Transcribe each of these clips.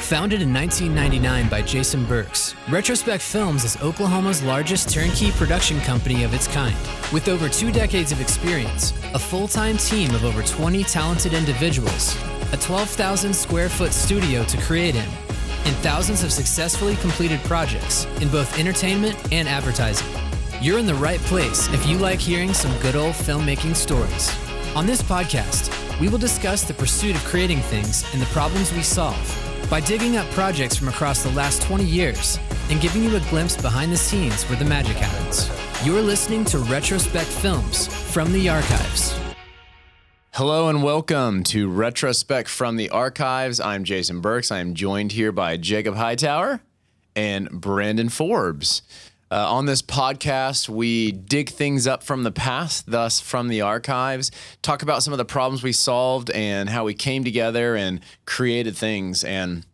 Founded in 1999 by Jason Burks, Retrospec Films is Oklahoma's largest turnkey production company of its kind. With over 2 decades of experience, a full-time team of over 20 talented individuals, a 12,000 square foot studio to create in, and thousands of successfully completed projects in both entertainment and advertising. You're in the right place if you like hearing some good old filmmaking stories. On this podcast, we will discuss the pursuit of creating things and the problems we solve by digging up projects from across the last 20 years and giving you a glimpse behind the scenes where the magic happens. You're listening to Retrospec Films from the Archives. Hello and welcome to Retrospec from the Archives. I'm Jason Burks. I am joined here by Jacob Hightower and Brandon Forbes. On this podcast, we dig things up from the past, thus from the archives, talk about some of the problems we solved and how we came together and created things. And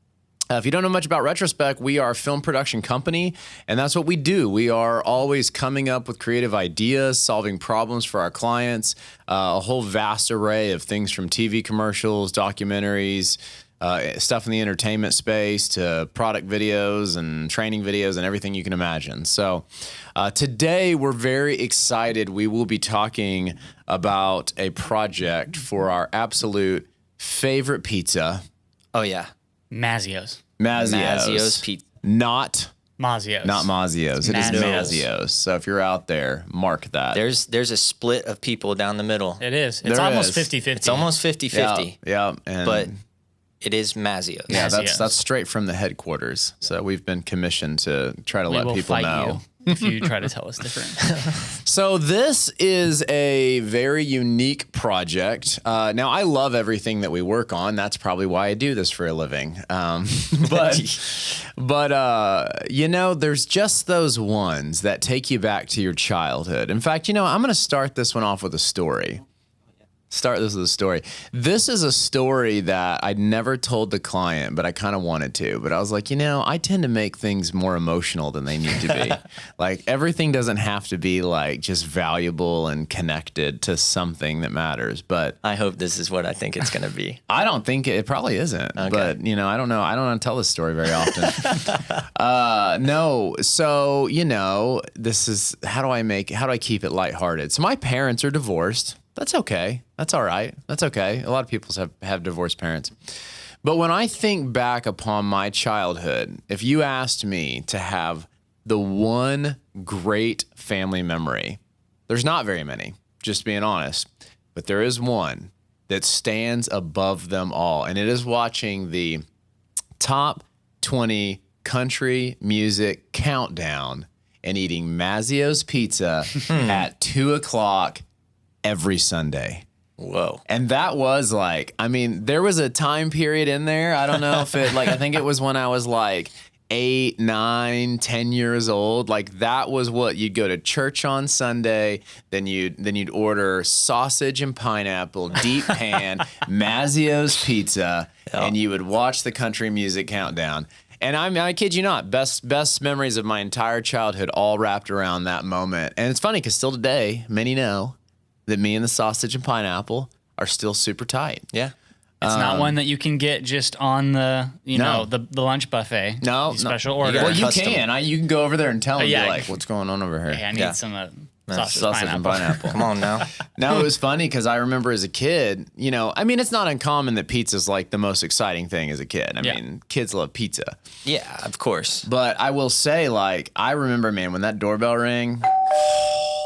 if you don't know much about Retrospec, we are a film production company, and that's what we do. We are always coming up with creative ideas, solving problems for our clients, a whole vast array of things from TV commercials, documentaries, stuff in the entertainment space to product videos and training videos and everything you can imagine. So today we're very excited. We will be talking about a project for our absolute favorite pizza. Oh, yeah. Mazzio's. Mazzio's pizza. Mazzio's. Not Mazzio's. It is Mazzio's. So if you're out there, mark that. There's a split of people down the middle. It is. There It's almost is. 50-50. It's almost 50-50. Yeah. And But it is Mazzio's. yeah, Mazzio's. that's straight from the headquarters. So we've been commissioned to try to We let will people fight know. you if you try to tell us different. So this is a very unique project. Now, I love everything that we work on. That's probably why I do this for a living. But you know, there's just those ones that take you back to your childhood. In fact, you know, I'm going to start this one off with a story. This is a story that I'd never told the client, but I kind of wanted to. But I was like, you know, I tend to make things more emotional than they need to be. Like, everything doesn't have to be like just valuable and connected to something that matters. But I hope this is what I think it's going to be. I don't think it probably isn't. Okay. But, you know, I don't know. I don't want to tell this story very often. No. So, you know, this is how do I keep it lighthearted? So my parents are divorced. That's okay. That's all right. That's okay. A lot of people have divorced parents. But when I think back upon my childhood, if you asked me to have the one great family memory, there's not very many, just being honest, but there is one that stands above them all. And it is watching the top 20 country music countdown and eating Mazzio's pizza at 2:00 every Sunday. Whoa. And that was like, I mean, there was a time period in there. I don't know if I think it was when I was like 8, 9, 10 years old. Like, that was what you'd go to church on Sunday. Then you'd order sausage and pineapple, deep pan, Mazzio's pizza, and you would watch the country music countdown. And I kid you not, best memories of my entire childhood all wrapped around that moment. And it's funny because still today, many know that me and the sausage and pineapple are still super tight. Yeah. It's not one that you can get just on the, the lunch buffet. No. Special order. Well, you Custom. can. You can go over there and tell them, yeah. be like, what's going on over here? Hey, I need some sausage Sausage and pineapple. Come on now. Now, it was funny because I remember as a kid, you know, I mean, it's not uncommon that pizza's like the most exciting thing as a kid. I mean, kids love pizza. Yeah, of course. But I will say, like, I remember, man, when that doorbell rang,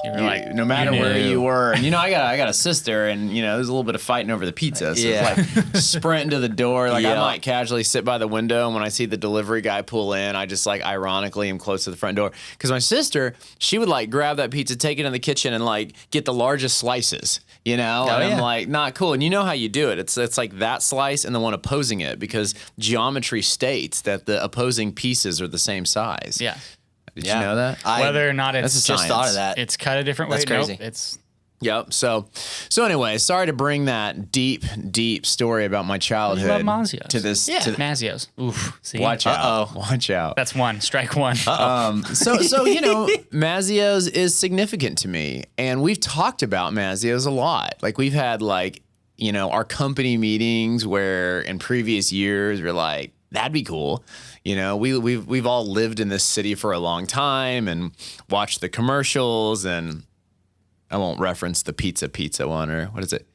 You were like, no matter you where knew. you were, and you know, I got a sister, and you know, there's a little bit of fighting over the pizza. So Yeah. it's like sprinting to the door. Like, I Yeah. might casually sit by the window, and when I see the delivery guy pull in, I just like ironically am close to the front door because my sister, she would like grab that pizza, take it in the kitchen, and like get the largest slices. You know, and I'm yeah. like, not cool. And you know how you do it? It's like that slice and the one opposing it because geometry states that the opposing pieces are the same size. Yeah. Did you know that? Whether or not That's it's a just science. thought of that. it's cut a different way. That's crazy. Nope, it's Yep. So anyway, sorry to bring that deep story about my childhood love Mazzio's. to this. Yeah. To, Mazzio's. Oof. See? watch out! Watch out! That's one. Strike one. So you know, Mazzio's is significant to me, and we've talked about Mazzio's a lot. Like we've had like, you know, our company meetings where in previous years we're like, that'd be cool. You know, we've all lived in this city for a long time and watched the commercials, and I won't reference the pizza one, or what is it?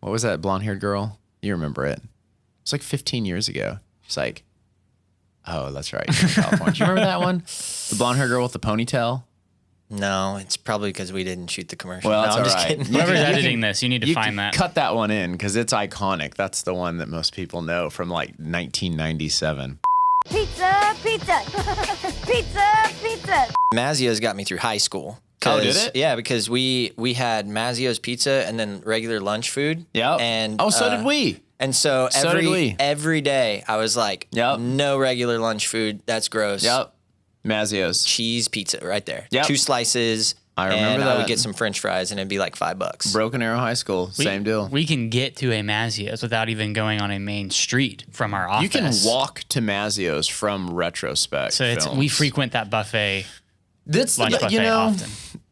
What was that blonde-haired girl? You remember it. It's like 15 years ago. It's like, oh, that's right. You're in California. Do you remember that one? The blonde-haired girl with the ponytail? No, it's probably because we didn't shoot the commercial. Well, no, that's I'm all just right. kidding. Whoever's editing this, you need to find that. Cut that one in because it's iconic. That's the one that most people know from like 1997. Pizza, pizza, pizza, pizza. Mazzio's got me through high school. Oh, did it? Yeah, because we had Mazzio's pizza and then regular lunch food. Yep. And so did we. And so did we. every day I was like, Yep. no regular lunch food. That's gross. Yep. Mazzio's. Cheese pizza right there. Yep. 2 slices. I remember and that. I would get some French fries and it'd be like $5. Broken Arrow High School. Same deal. We can get to a Mazzio's without even going on a main street from our office. You can walk to Mazzio's from Retrospec. So we frequent that buffet, That's lunch buffet often.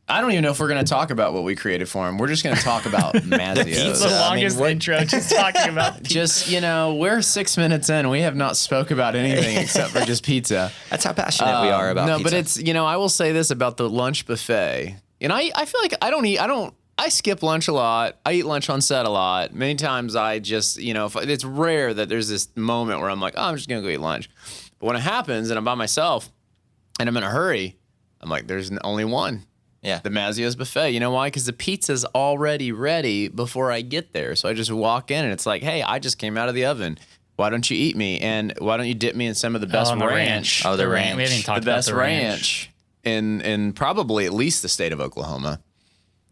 I don't even know if we're going to talk about what we created for him. We're just going to talk about Mazzio's. It's the longest intro, just talking about pizza. Just, we're 6 minutes in. We have not spoke about anything except for just pizza. That's how passionate we are about no, pizza. but it's, I will say this about the lunch buffet. And I feel like I skip lunch a lot. I eat lunch on set a lot. Many times I just, it's rare that there's this moment where I'm like, oh, I'm just going to go eat lunch. But when it happens and I'm by myself and I'm in a hurry, I'm like, there's only one. Yeah. The Mazzio's buffet. You know why? Because the pizza's already ready before I get there. So I just walk in and it's like, hey, I just came out of the oven. Why don't you eat me? And why don't you dip me in some of the best the ranch? Oh, the ranch. We haven't even talked The about best the ranch in probably at least the state of Oklahoma.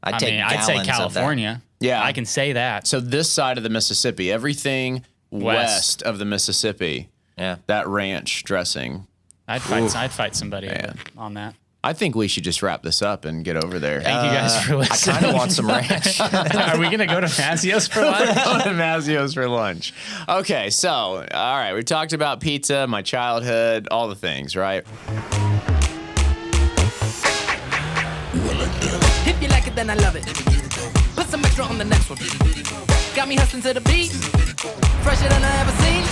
I'd say I'd say California. Yeah. I can say that. So this side of the Mississippi, everything west of the Mississippi, Yeah. that ranch dressing. I'd fight somebody on that. I think we should just wrap this up and get over there. Thank you guys for I listening. kind of want some ranch. Are we gonna go to Mazzio's for lunch? Going to Mazzio's for lunch. Okay, so, all right, we talked about pizza, my childhood, all the things, right? If you like it, then I love it. Put some extra on the next one. Got me hustling to the beat. Fresher than I ever seen.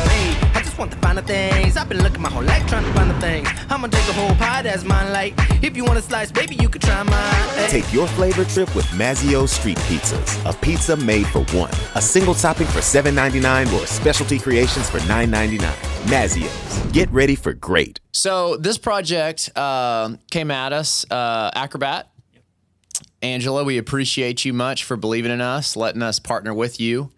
Hey, I just want the finer things. I've been looking my whole life trying to find the things. I'ma take a whole pie, that's mine. Like, if you want a slice, baby, you could try mine. Hey. Take your flavor trip with Mazzio's Street Pizzas. A pizza made for one. A single topping for $7.99 or specialty creations for $9.99. Mazzio's. Get ready for great. So this project came at us, Acrobat. Angela, we appreciate you much for believing in us, letting us partner with you.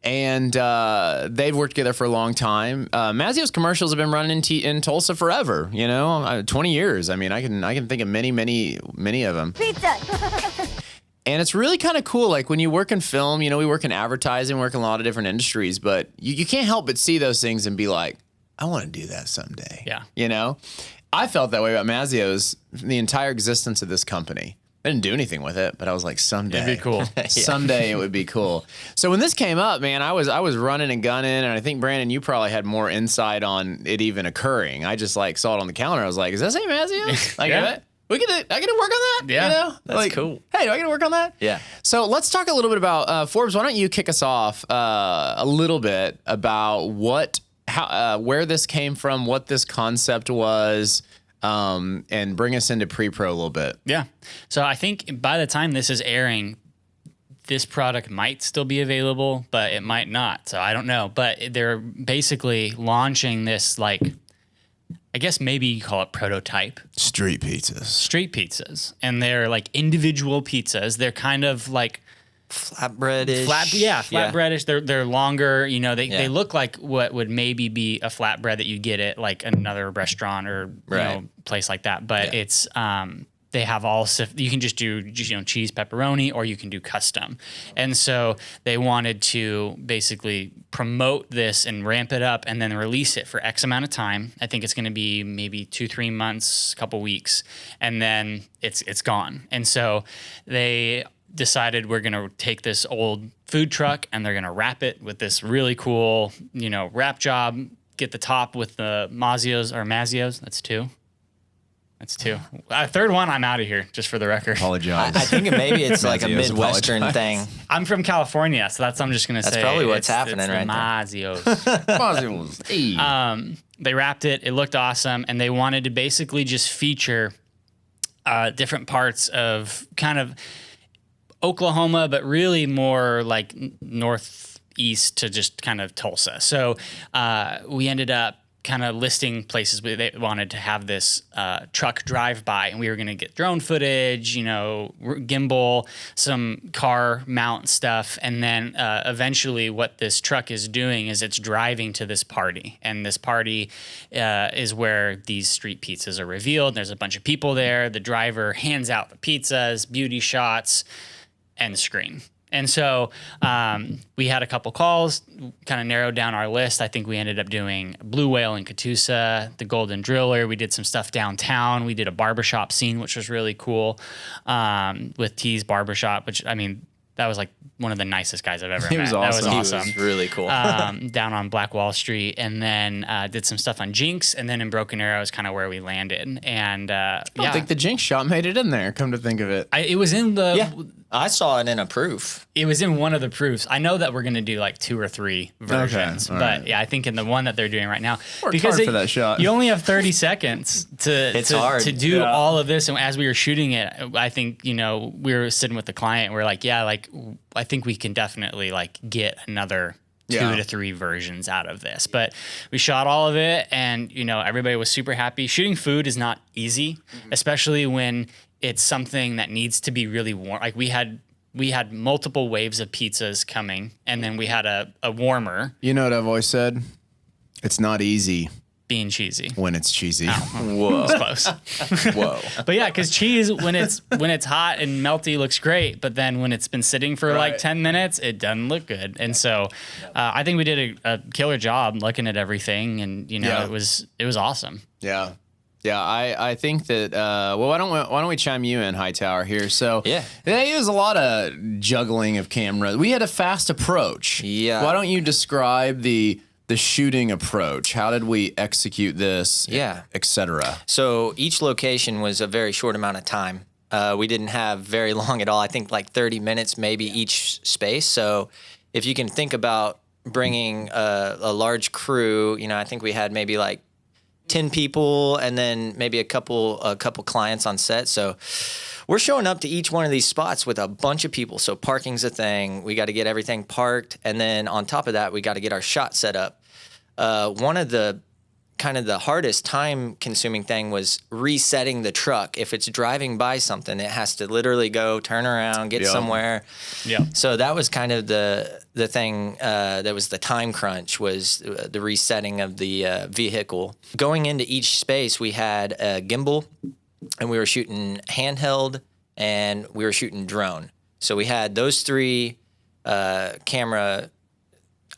And they've worked together for a long time. Mazzio's commercials have been running in Tulsa forever, 20 years. I mean, I can think of many of them. Pizza. And it's really kind of cool. Like when you work in film, we work in advertising, work in a lot of different industries, but you can't help but see those things and be like, I want to do that someday. Yeah. I felt that way about Mazzio's the entire existence of this company. I didn't do anything with it, but I was like, someday. It'd be cool. Someday it would be cool. So when this came up, man, I was running and gunning, and I think, Brandon, you probably had more insight on it even occurring. I just saw it on the counter. I was like, is that St. Mazzio's? I get to work on that? Yeah. That's cool. Hey, do I get to work on that? Yeah. So let's talk a little bit about, Forbes, why don't you kick us off a little bit about where this came from, what this concept was, and bring us into pre-pro a little bit. Yeah. So I think by the time this is airing, this product might still be available, but it might not. So I don't know. But they're basically launching this, I guess maybe you call it prototype. Street pizzas. Street pizzas. And they're like individual pizzas. They're kind of like Flatbreadish. Flatbreadish. They're longer. They look like what would maybe be a flatbread that you get at like another restaurant or place like that. But it's they have you can just do cheese pepperoni or you can do custom. And so they wanted to basically promote this and ramp it up and then release it for X amount of time. I think it's going to be maybe 2-3 months, couple weeks, and then it's gone. And so they decided we're going to take this old food truck and they're going to wrap it with this really cool, wrap job, get the top with the Mazzios. That's 2. That's 2. Third one, I'm out of here, just for the record. Apologize. I think maybe it's like a Mazzio's Midwestern apologize. thing. I'm from California, so I'm just going to say. That's probably what's happening it's right there. there. Mazzios. They wrapped it. It looked awesome, and they wanted to basically just feature different parts of kind of Oklahoma, but really more like northeast to just kind of Tulsa. So we ended up kind of listing places where they wanted to have this truck drive by, and we were going to get drone footage, gimbal, some car mount stuff. And then eventually what this truck is doing is it's driving to this party, and this party is where these street pizzas are revealed. There's a bunch of people there. The driver hands out the pizzas, beauty shots, end screen. And so we had a couple calls, kind of narrowed down our list. I think we ended up doing Blue Whale in Catoosa, the Golden Driller. We did some stuff downtown. We did a barbershop scene, which was really cool, with T's Barbershop, which, I mean, that was like one of the nicest guys I've ever met. was awesome. That was awesome. He was really cool. Down on Black Wall Street, and then did some stuff on Jinx, and then in Broken Arrow is kind of where we landed. And I don't think the Jinx shot made it in there, come to think of it. it was in the... Yeah, I saw it in a proof. It was in one of the proofs. I know that we're going to do like 2 or 3 versions, all but right. yeah, I think in the one that they're doing right now, Worked hard for that shot. You only have 30 seconds hard. to do all of this. And as we were shooting it, I think, we were sitting with the client. We're like, I think we can definitely like get another 2 to 3 versions out of this. But we shot all of it, and everybody was super happy. Shooting food is not easy, especially when it's something that needs to be really warm. Like we had multiple waves of pizzas coming, and then we had a warmer. You know what I've always said? It's not easy being cheesy. when it's cheesy. Whoa. It's close. Whoa. But yeah, because cheese, when it's hot and melty, looks great. But then when it's been sitting for like 10 minutes, it doesn't look good. And so I think we did a killer job looking at everything, and it was awesome. Yeah. Yeah, I think that, why don't we chime you in, Hightower, here? So, it was a lot of juggling of cameras. We had a fast approach. Yeah. Why don't you describe the shooting approach? How did we execute this? Yeah. Et cetera. So each location was a very short amount of time. We didn't have very long at all. I think like 30 minutes maybe each space. So if you can think about bringing a large crew, I think we had maybe like 10 people and then maybe a couple clients on set. So we're showing up to each one of these spots with a bunch of people. So parking's a thing. We got to get everything parked. And then on top of that, we got to get our shot set up. One of the kind of the hardest time consuming thing was resetting the truck. If it's driving by something, it has to literally go turn around, get somewhere. Yeah. So that was kind of the thing that was the time crunch, was the resetting of the vehicle. Going into each space, we had a gimbal, and we were shooting handheld, and we were shooting drone. So we had those 3 camera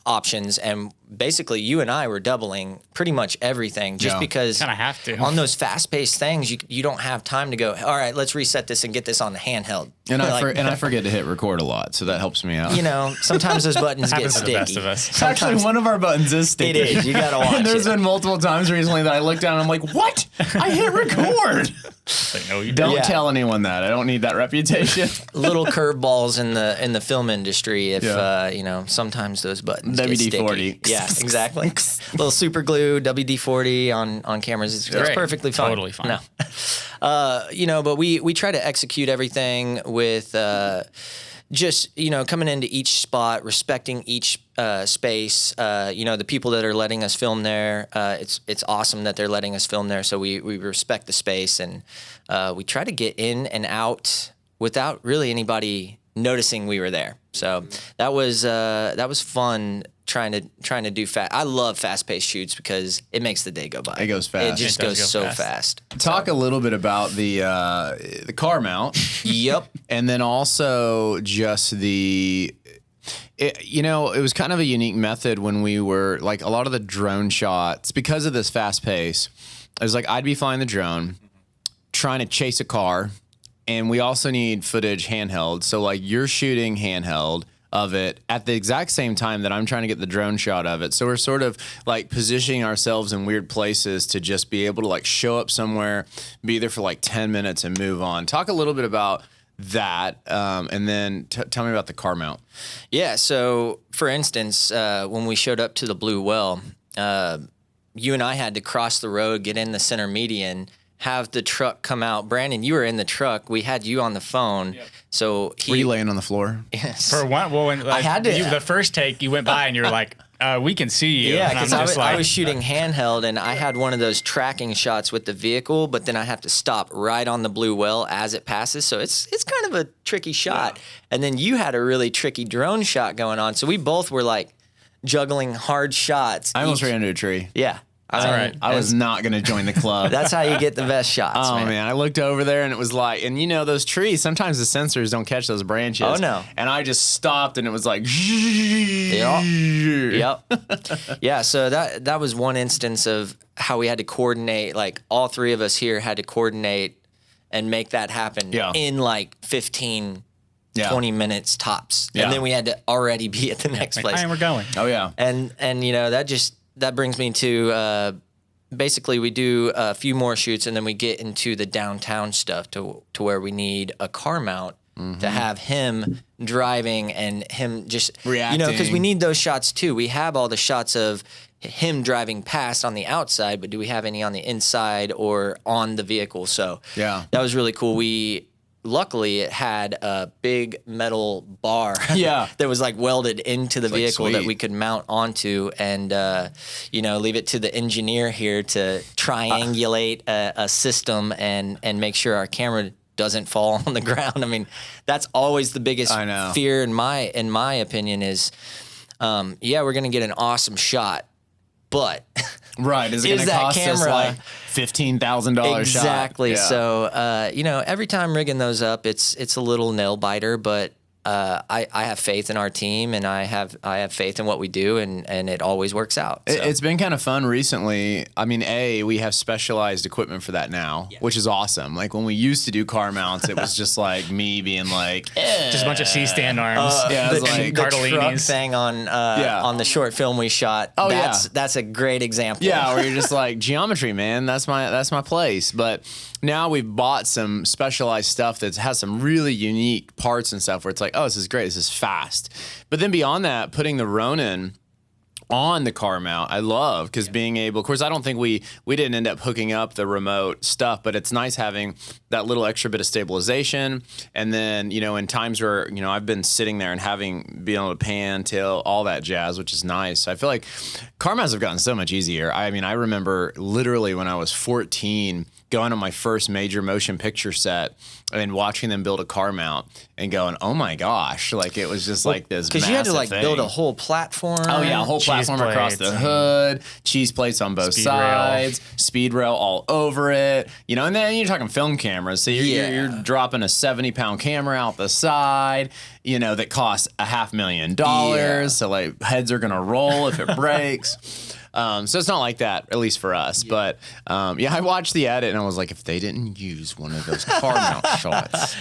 options, and basically you and I were doubling pretty much everything, just because kind of have to on those fast-paced things you don't have time to go, all right, let's reset this and get this on the handheld. And I forget to hit record a lot, so that helps me out. Sometimes those buttons get sticky. The best of us. Actually, one of our buttons is sticky. It is. You gotta watch and there's been multiple times recently that I look down and I'm like, what? I hit record. Like, no, you Don't tell anyone that. I don't need that reputation. Little curveballs in the film industry. If sometimes those buttons WD-40. get sticky. Yeah, exactly. Little super glue, WD-40 on cameras. It's perfectly fine. Totally fine. No. But we try to execute everything with just coming into each spot, respecting each space. The people that are letting us film there, it's awesome that they're letting us film there. So we respect the space, and we try to get in and out without really anybody noticing we were there. So that was fun. Trying to do fast. I love fast-paced shoots because it makes the day go by. It goes fast. It just goes so fast. Talk a little bit about the car mount. Yep. And then also just it was kind of a unique method when we were, like, a lot of the drone shots, because of this fast pace, it was like I'd be flying the drone, trying to chase a car, and we also need footage handheld. So, like, you're shooting handheld, of it at the exact same time that I'm trying to get the drone shot of it. So we're sort of like positioning ourselves in weird places to just be able to like show up somewhere, be there for like 10 minutes and move on. Talk a little bit about that, and then tell me about the car mount. Yeah, so for instance, when we showed up to the Blue Well, you and I had to cross the road, get in the center median, have the truck come out. Brandon, you were in the truck. We had you on the phone. Yep. So were you laying on the floor? Yes. For one, well, when, like, I had to. The first take, you went by and you were like, we can see you. Yeah, because I was shooting handheld, and I had one of those tracking shots with the vehicle, but then I have to stop right on the Blue Well as it passes. So it's kind of a tricky shot. Yeah. And then you had a really tricky drone shot going on. So we both were like juggling hard shots. I almost ran into a tree. Yeah. I was not going to join the club. That's how you get the best shots, man. I looked over there and it was like, and you know, those trees, sometimes the sensors don't catch those branches. Oh, no. And I just stopped and it was like, Yep. Yeah, so that was one instance of how we had to coordinate, like all three of us here had to coordinate and make that happen in like 15 20 minutes tops. And then we had to already be at the next place. And we're going. Oh, yeah. And you know, that brings me to basically we do a few more shoots and then we get into the downtown stuff to where we need a car mount to have him driving and him just reacting. You know, because we need those shots too. We have all the shots of him driving past on the outside, but do we have any on the inside or on the vehicle? So that was really cool. Luckily, it had a big metal bar that was like welded into the vehicle that we could mount onto and, you know, leave it to the engineer here to triangulate a system and make sure our camera doesn't fall on the ground. I mean, that's always the biggest fear in my opinion is, we're going to get an awesome shot, but right, is it going to cost us like $15,000 shot? Exactly. Yeah. So, you know, every time rigging those up, it's a little nail biter, but I have faith in our team and I have faith in what we do and it always works out. So. It's been kind of fun recently. I mean, we have specialized equipment for that now, which is awesome. Like when we used to do car mounts, it was just like me being like, just a bunch of C-stand arms. It was like the truck thing on the short film we shot. Oh, that's a great example. Yeah, where you're just like geometry, man. That's my place. But now we've bought some specialized stuff that has some really unique parts and stuff where it's like, oh, this is great. This is fast. But then beyond that, putting the Ronin on the car mount, I love because being able, of course, I don't think we didn't end up hooking up the remote stuff, but it's nice having that little extra bit of stabilization. And then, you know, in times where, you know, I've been sitting there and being able to pan, tilt, all that jazz, which is nice. I feel like car mounts have gotten so much easier. I mean, I remember literally when I was 14, going on my first major motion picture set and watching them build a car mount and going, oh my gosh, like it was just like this massive because you had to like thing. build a whole platform. Oh yeah, a whole platform across the hood, cheese plates on both sides, speed rail all over it, you know. And then you're talking film cameras, so you're dropping a 70-pound camera out the side, you know, that costs $500,000. So like heads are gonna roll if it breaks. So it's not like that, at least for us. Yeah. But I watched the edit and I was like, if they didn't use one of those car mount shots,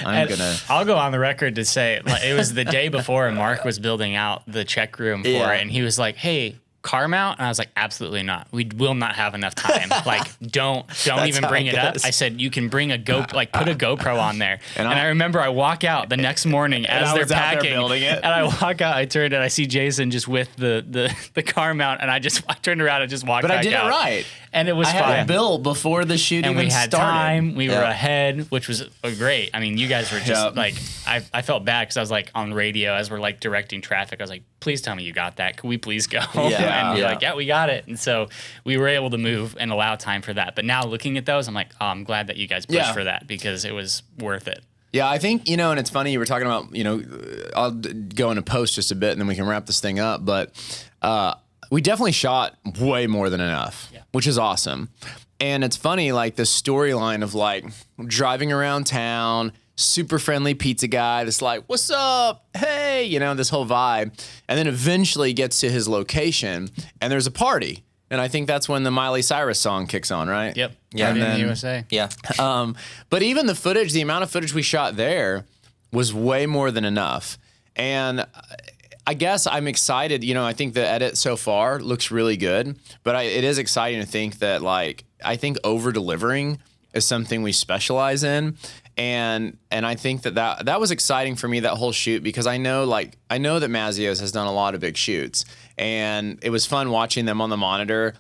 I'll go on the record to say like, it was the day before and Mark was building out the check room for it, and he was like, "Hey, car mount?" And I was like, absolutely not. We will not have enough time. Like, don't even bring it up. I said, you can bring put a GoPro on there. And I remember I walk out the next morning as they're packing, building it. and I walk out, I turned and I see Jason just with the car mount, and I turned around and just walked back out. But I did it right. And it was fine. I had it built before the shoot and even started. And we had time. We were ahead, which was great. I mean, you guys were just like, I felt bad because I was like on radio as we're like directing traffic. I was like, please tell me you got that. Can we please go? And you're like, yeah, we got it. And so we were able to move and allow time for that. But now looking at those, I'm like, oh, I'm glad that you guys pushed for that because it was worth it. Yeah, I think, you know, and it's funny, you were talking about, you know, I'll go into post just a bit and then we can wrap this thing up. But we definitely shot way more than enough, which is awesome. And it's funny, like the storyline of like driving around town, super friendly pizza guy that's like, what's up? Hey, you know, this whole vibe. And then eventually gets to his location and there's a party. And I think that's when the Miley Cyrus song kicks on, right? Yep. Yeah. In the USA. Yeah. But even the amount of footage we shot there was way more than enough. And I guess I'm excited. You know, I think the edit so far looks really good, but it is exciting to think that, like, I think over delivering is something we specialize in. And I think that was exciting for me, that whole shoot, because I know that Mazzio's has done a lot of big shoots, and it was fun watching them on the monitor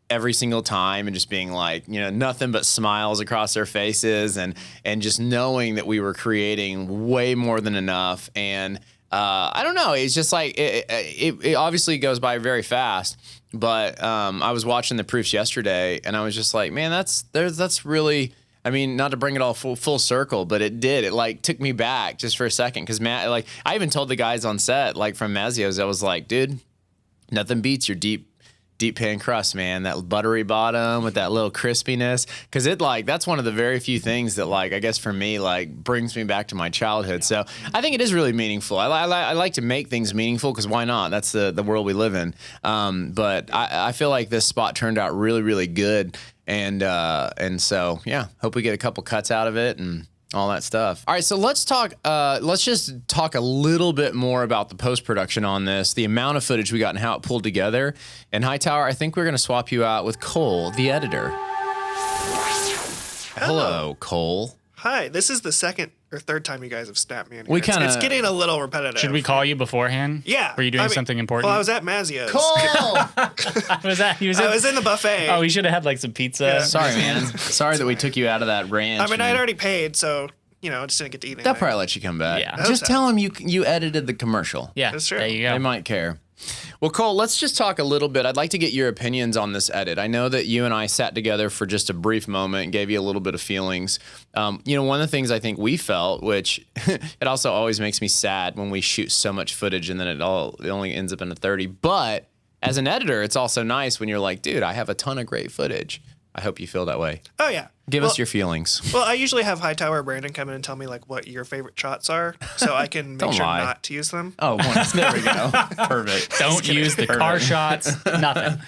every single time and just being like, you know, nothing but smiles across their faces, and just knowing that we were creating way more than enough. And I don't know, it's just like it obviously goes by very fast, but I was watching the proofs yesterday and I was just like, man, that's really, I mean, not to bring it all full circle, but it like took me back just for a second, because I even told the guys on set, like from Mazzio's, I was like, dude, nothing beats your deep pan crust, man. That buttery bottom with that little crispiness, because that's one of the very few things that, like, I guess for me, like, brings me back to my childhood. So I think it is really meaningful. I like to make things meaningful, because why not? That's the world we live in. But I feel like this spot turned out really, really good, and so yeah, hope we get a couple cuts out of it and all that stuff. All right, so let's just talk a little bit more about the post-production on this, the amount of footage we got and how it pulled together. And Hightower, I think we're going to swap you out with Cole, the editor. Hello, Cole. Hi, this is the second or third time you guys have snapped me in here. We It's getting a little repetitive. Should we call you beforehand? Yeah. Were you doing something important? Well, I was at Mazzio's. Cole! I was in the buffet. Oh, we should have had like some pizza. Yeah. Sorry, man. Sorry that we took you out of that ranch. I mean, I'd already paid, so, you know, I just didn't get to eat anything. They'll probably let you come back. Yeah. Just tell them you edited the commercial. Yeah, That's true. there you go. They might care. Well, Cole, let's just talk a little bit. I'd like to get your opinions on this edit. I know that you and I sat together for just a brief moment and gave you a little bit of feelings. You know, one of the things I think we felt, which it also always makes me sad when we shoot so much footage and then it only ends up in a 30. But as an editor, it's also nice when you're like, dude, I have a ton of great footage. I hope you feel that way. Oh, yeah. Give us your feelings. Well, I usually have Hightower or Brandon come in and tell me, like, what your favorite shots are, so I can make sure lie. not to use them. Oh, there we go. Perfect. Don't use the car shots. Nothing.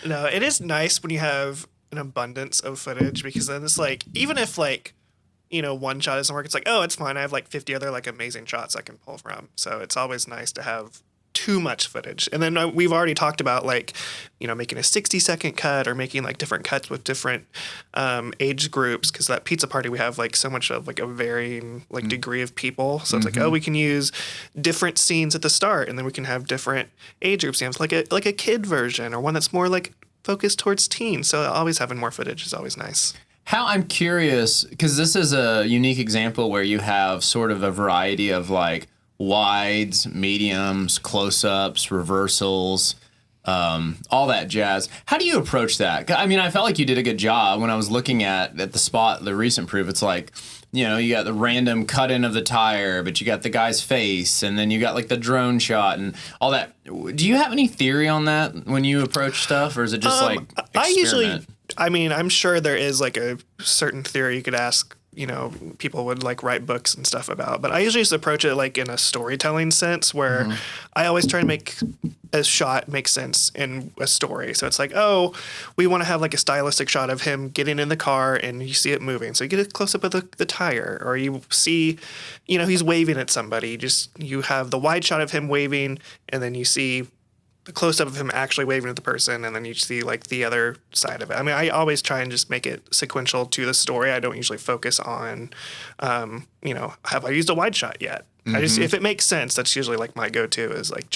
No, it is nice when you have an abundance of footage, because then it's like, even if, like, you know, one shot doesn't work, it's like, oh, it's fine. I have like 50 other like amazing shots I can pull from. So it's always nice to have too much footage. And then we've already talked about, like, you know, making a 60-second cut or making like different cuts with different age groups, because that pizza party we have like so much of like a varying like degree of people. So it's like, oh, we can use different scenes at the start, and then we can have different age groups. You know, it's like a kid version or one that's more like focused towards teens. So always having more footage is always nice. How, I'm curious, because this is a unique example where you have sort of a variety of like wides, mediums, close-ups, reversals, all that jazz. How do you approach that? I mean, I felt like you did a good job when I was looking at the spot, the recent proof. It's like, you know, you got the random cut in of the tire, but you got the guy's face, and then you got like the drone shot and all that. Do you have any theory on that when you approach stuff, or is it just like experiment? I'm sure there is like a certain theory you could ask, you know, people would like write books and stuff about. But I usually just approach it like in a storytelling sense, where I always try to make a shot make sense in a story. So it's like, oh, we want to have like a stylistic shot of him getting in the car and you see it moving. So you get a close up of the tire, or you see, you know, he's waving at somebody. You have the wide shot of him waving, and then you see the close up of him actually waving at the person, and then you see like the other side of it. I mean, I always try and just make it sequential to the story. I don't usually focus on, you know, have I used a wide shot yet? I just, if it makes sense, that's usually like my go-to, is like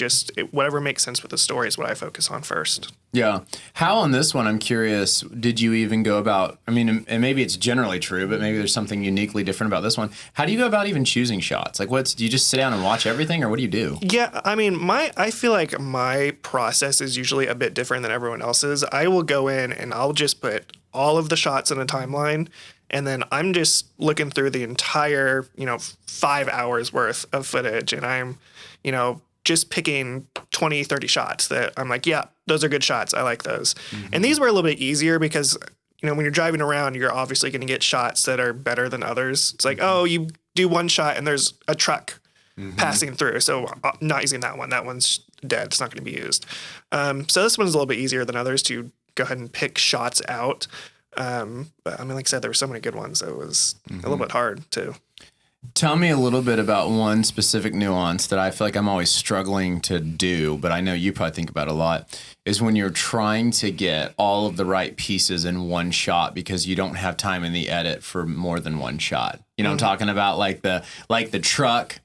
whatever makes sense with the story is what I focus on first. Yeah. How on this one, I'm curious, did you even go about, I mean, and maybe it's generally true, but maybe there's something uniquely different about this one. How do you go about even choosing shots? Like, do you just sit down and watch everything, or what do you do? Yeah, I mean, I feel like my process is usually a bit different than everyone else's. I will go in and I'll just put all of the shots in a timeline, and then I'm just looking through the entire, you know, 5 hours worth of footage, and I'm, you know, just picking 20, 30 shots that I'm like, yeah, those are good shots. I like those. And these were a little bit easier because, you know, when you're driving around, you're obviously going to get shots that are better than others. It's like, oh, you do one shot and there's a truck passing through, so I'm not using that one. That one's dead. It's not going to be used. So this one's a little bit easier than others to go ahead and pick shots out. But I mean, like I said, there were so many good ones, so it was a little bit hard to. Tell me a little bit about one specific nuance that I feel like I'm always struggling to do, but I know you probably think about a lot, is when you're trying to get all of the right pieces in one shot because you don't have time in the edit for more than one shot. You know, I'm talking about like the truck,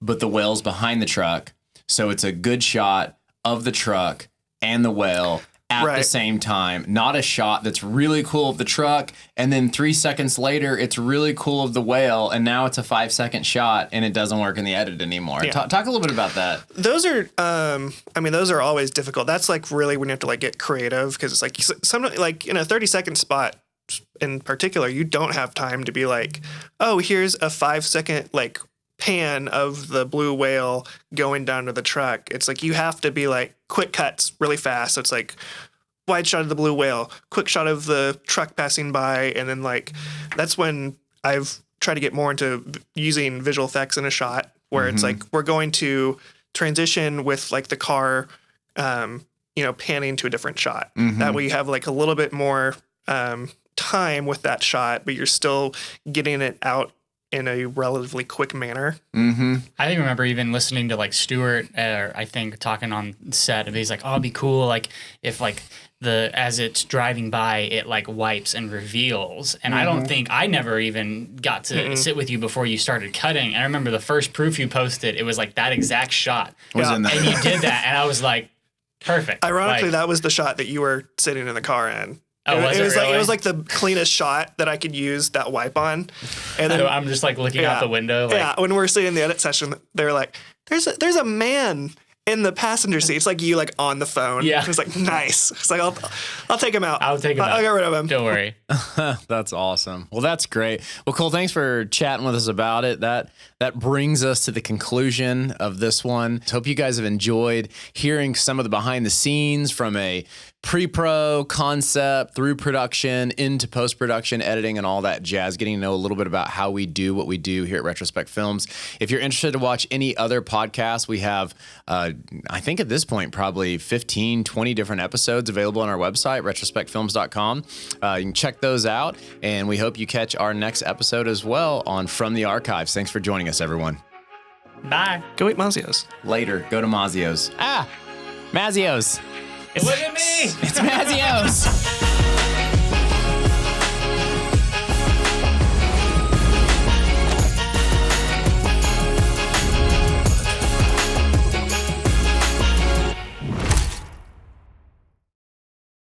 but the whale's behind the truck. So it's a good shot of the truck and the whale at the same time, not a shot that's really cool of the truck, and then 3 seconds later, it's really cool of the whale, and now it's a 5-second shot, and it doesn't work in the edit anymore. Yeah. Talk a little bit about that. Those are, those are always difficult. That's like really when you have to like get creative, because it's like sometimes like in a 30-second spot in particular, you don't have time to be like, oh, here's a 5-second like pan of the blue whale going down to the truck. It's like you have to be like quick cuts really fast. So it's like wide shot of the blue whale, quick shot of the truck passing by, and then like that's when I've tried to get more into using visual effects in a shot where it's like we're going to transition with like the car panning to a different shot. That way you have like a little bit more time with that shot, but you're still getting it out in a relatively quick manner. I think remember even listening to like Stuart, I think talking on set, and he's like, "Oh, it'd be cool like if like as it's driving by, it like wipes and reveals." And I never even got to sit with you before you started cutting. I remember the first proof you posted, it was like that exact shot, and you did that, and I was like, perfect. Ironically, that was the shot that you were sitting in the car in. Oh, it was really? Like it was like the cleanest shot that I could use that wipe on. And then I'm just like looking out the window. Like, when we're sitting in the edit session, they're like, "There's a man in the passenger seat." It's like you like on the phone. Yeah, it's like nice. It's like I'll take him out. I'll take him out. I'll get rid of him. Don't worry. That's awesome. Well, that's great. Well, Cole, thanks for chatting with us about it. That brings us to the conclusion of this one. Hope you guys have enjoyed hearing some of the behind the scenes from a pre-pro concept through production into post-production editing and all that jazz, getting to know a little bit about how we do what we do here at Retrospec Films. If you're interested to watch any other podcasts, we have I think at this point probably 15, 20 different episodes available on our website, retrospecfilms.com. You can check those out, and we hope you catch our next episode as well on From the Archives. Thanks for joining us, everyone. Bye. Go eat Mazzio's. Later. Go to Mazzio's. Mazzio's. Look at me. It's Mazzio.